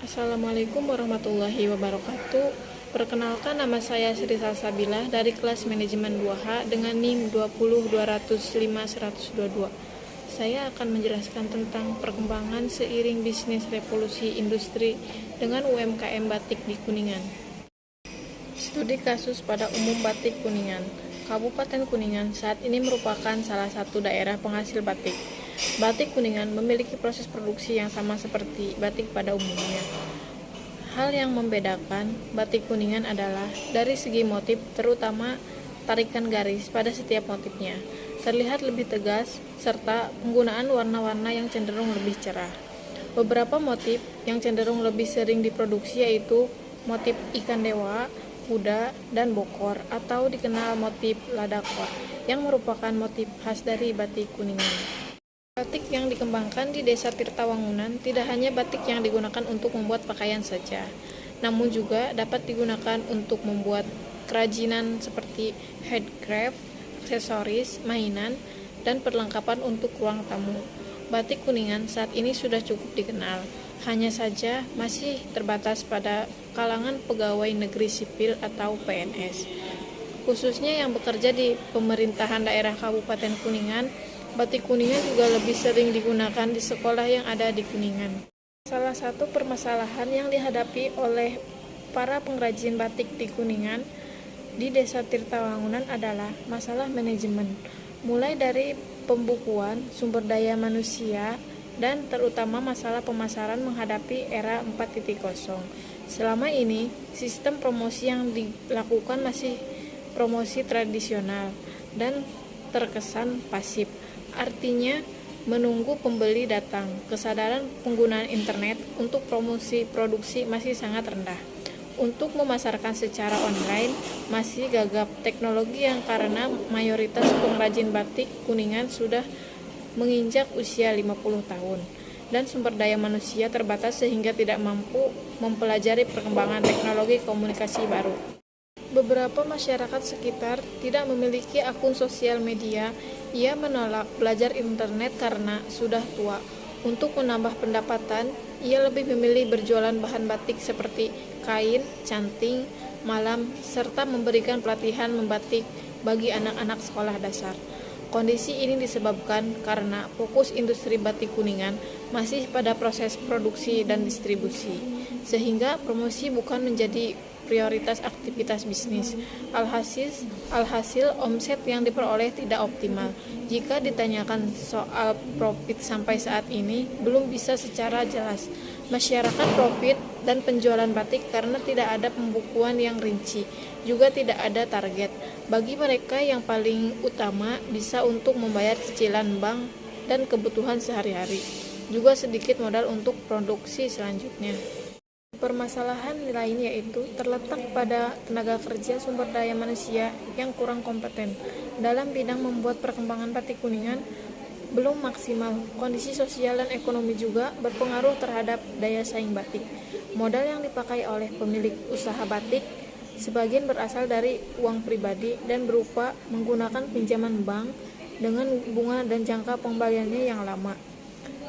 Assalamualaikum warahmatullahi wabarakatuh. Perkenalkan, nama saya Sri Salsabila dari kelas manajemen 2H dengan NIM 20205-122. Saya akan menjelaskan tentang perkembangan seiring bisnis revolusi industri dengan UMKM batik di Kuningan. Studi kasus pada umum batik Kuningan. Kabupaten Kuningan saat ini merupakan salah satu daerah penghasil batik. Batik Kuningan memiliki proses produksi yang sama seperti batik pada umumnya. Hal yang membedakan batik Kuningan adalah dari segi motif, terutama tarikan garis pada setiap motifnya terlihat lebih tegas, serta penggunaan warna-warna yang cenderung lebih cerah. Beberapa motif yang cenderung lebih sering diproduksi yaitu motif ikan dewa, kuda, dan bokor, atau dikenal motif ladakor, yang merupakan motif khas dari batik Kuningan. Batik yang dikembangkan di Desa Tirtawangunan tidak hanya batik yang digunakan untuk membuat pakaian saja, namun juga dapat digunakan untuk membuat kerajinan seperti handcraft, aksesoris, mainan, dan perlengkapan untuk ruang tamu. Batik Kuningan saat ini sudah cukup dikenal, hanya saja masih terbatas pada kalangan pegawai negeri sipil atau PNS. Khususnya yang bekerja di pemerintahan daerah Kabupaten Kuningan, batik Kuningan juga lebih sering digunakan di sekolah yang ada di Kuningan. Salah satu permasalahan yang dihadapi oleh para pengrajin batik di Kuningan di Desa Tirtawangunan adalah masalah manajemen, mulai dari pembukuan, sumber daya manusia, dan terutama masalah pemasaran menghadapi era 4.0. Selama ini, sistem promosi yang dilakukan masih promosi tradisional dan terkesan pasif. Artinya, menunggu pembeli datang. Kesadaran penggunaan internet untuk promosi produksi masih sangat rendah. Untuk memasarkan secara online, masih gagap teknologi yang karena mayoritas pengrajin batik Kuningan sudah menginjak usia 50 tahun dan sumber daya manusia terbatas sehingga tidak mampu mempelajari perkembangan teknologi komunikasi baru. Beberapa masyarakat sekitar tidak memiliki akun sosial media. Ia menolak belajar internet karena sudah tua. Untuk menambah pendapatan, ia lebih memilih berjualan bahan batik seperti kain, canting, malam, serta memberikan pelatihan membatik bagi anak-anak sekolah dasar. Kondisi ini disebabkan karena fokus industri batik Kuningan masih pada proses produksi dan distribusi, sehingga promosi bukan menjadi prioritas aktivitas bisnis. Alhasil omset yang diperoleh tidak optimal. Jika ditanyakan soal profit sampai saat ini, belum bisa secara jelas. Masyarakat profit dan penjualan batik karena tidak ada pembukuan yang rinci, juga tidak ada target. Bagi mereka yang paling utama bisa untuk membayar cicilan bank dan kebutuhan sehari-hari, juga sedikit modal untuk produksi selanjutnya. Permasalahan lain yaitu terletak pada tenaga kerja sumber daya manusia yang kurang kompeten dalam bidang membuat perkembangan batik Kuningan belum maksimal. Kondisi sosial dan ekonomi juga berpengaruh terhadap daya saing batik. Modal yang dipakai oleh pemilik usaha batik sebagian berasal dari uang pribadi dan berupa menggunakan pinjaman bank dengan bunga dan jangka pengembaliannya yang lama.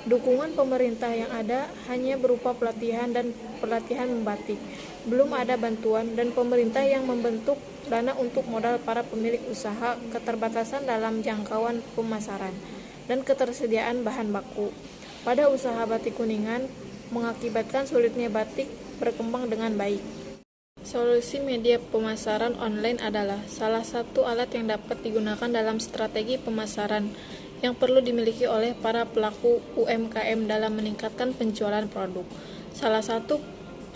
Dukungan pemerintah yang ada hanya berupa pelatihan dan pelatihan membatik. Belum ada bantuan dan pemerintah yang membentuk dana untuk modal para pemilik usaha, keterbatasan dalam jangkauan pemasaran, dan ketersediaan bahan baku pada usaha batik Kuningan mengakibatkan sulitnya batik berkembang dengan baik. Solusi media pemasaran online adalah salah satu alat yang dapat digunakan dalam strategi pemasaran yang perlu dimiliki oleh para pelaku UMKM dalam meningkatkan penjualan produk. Salah satu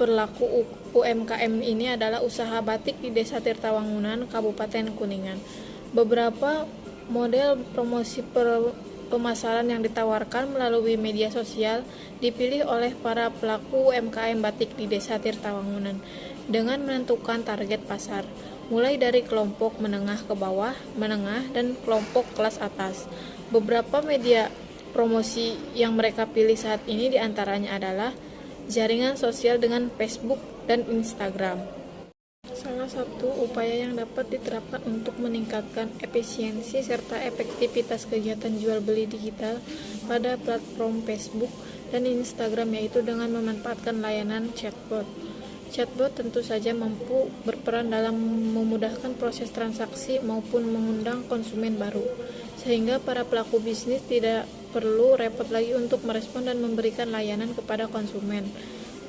pelaku UMKM ini adalah usaha batik di Desa Tirtawangunan, Kabupaten Kuningan. Beberapa model promosi pemasaran yang ditawarkan melalui media sosial dipilih oleh para pelaku UMKM batik di Desa Tirtawangunan dengan menentukan target pasar, mulai dari kelompok menengah ke bawah, menengah, dan kelompok kelas atas. Beberapa media promosi yang mereka pilih saat ini diantaranya adalah jaringan sosial dengan Facebook dan Instagram. Salah satu upaya yang dapat diterapkan untuk meningkatkan efisiensi serta efektivitas kegiatan jual beli digital pada platform Facebook dan Instagram, yaitu dengan memanfaatkan layanan chatbot. Chatbot tentu saja mampu berperan dalam memudahkan proses transaksi maupun mengundang konsumen baru, sehingga para pelaku bisnis tidak perlu repot lagi untuk merespon dan memberikan layanan kepada konsumen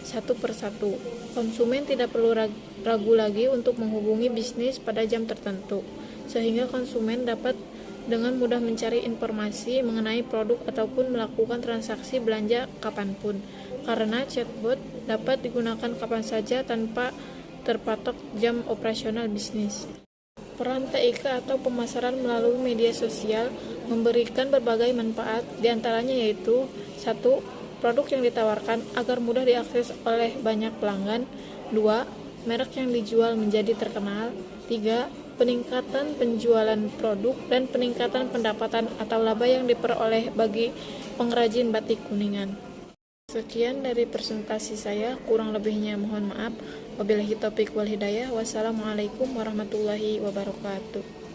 satu persatu. Konsumen tidak perlu ragu lagi untuk menghubungi bisnis pada jam tertentu, sehingga konsumen dapat dengan mudah mencari informasi mengenai produk ataupun melakukan transaksi belanja kapanpun, karena chatbot dapat digunakan kapan saja tanpa terpatok jam operasional bisnis. Peran TIK atau pemasaran melalui media sosial memberikan berbagai manfaat, diantaranya yaitu 1. Produk yang ditawarkan agar mudah diakses oleh banyak pelanggan. 2. Merek yang dijual menjadi terkenal. 3. Peningkatan penjualan produk dan peningkatan pendapatan atau laba yang diperoleh bagi pengrajin batik Kuningan. Sekian dari presentasi saya, kurang lebihnya mohon maaf. Wabillahi taufiq wal hidayah. Wassalamualaikum warahmatullahi wabarakatuh.